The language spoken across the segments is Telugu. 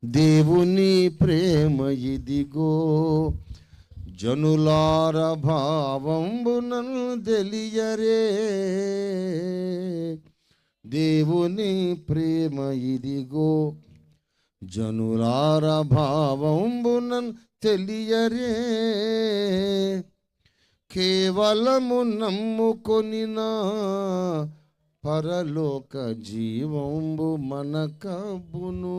దేవుని ప్రేమ ఇదిగో, జనులార భావంబునను తెలియరే. దేవుని ప్రేమ ఇదిగో, జనులార భావంబునను తెలియరే. కేవలము నమ్ముకొనినా పరలోక జీవంబు మనకబ్బును.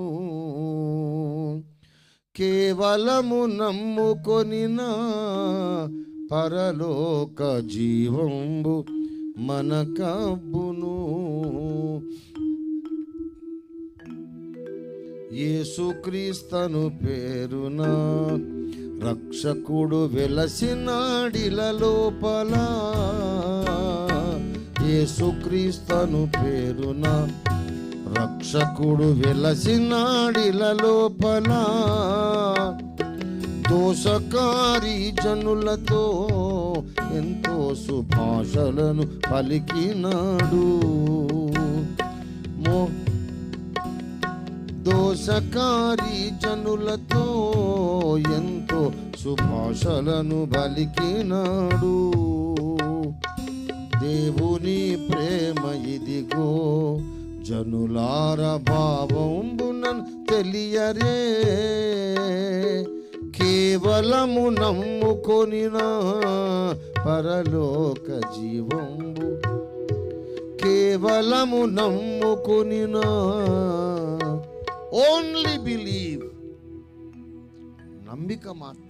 కేవలము నమ్ముకొనినా పరలోక జీవంబు మనకబ్బును. యేసుక్రీస్తను పేరున రక్షకుడు వెలసినాడిల లోపల. యేసుక్రీస్తను పేరున రక్షకుడు వెలసినాడిల లోపల. దోషకారి జనులతో ఎంతో సుభాషలను పలికినాడు. దోషకారి జనులతో ఎంతో సుభాషలను పలికినాడు. దేవుని ప్రేమ ఇదిగో, జనులార భావంబునను తెలియరే. కేవలము నమ్ముకొనినా పరలోక జీవంబు. కేవలము నమ్ముకొనినా, ఓన్లీ బిలీవ్, నమ్మిక మాత్రం.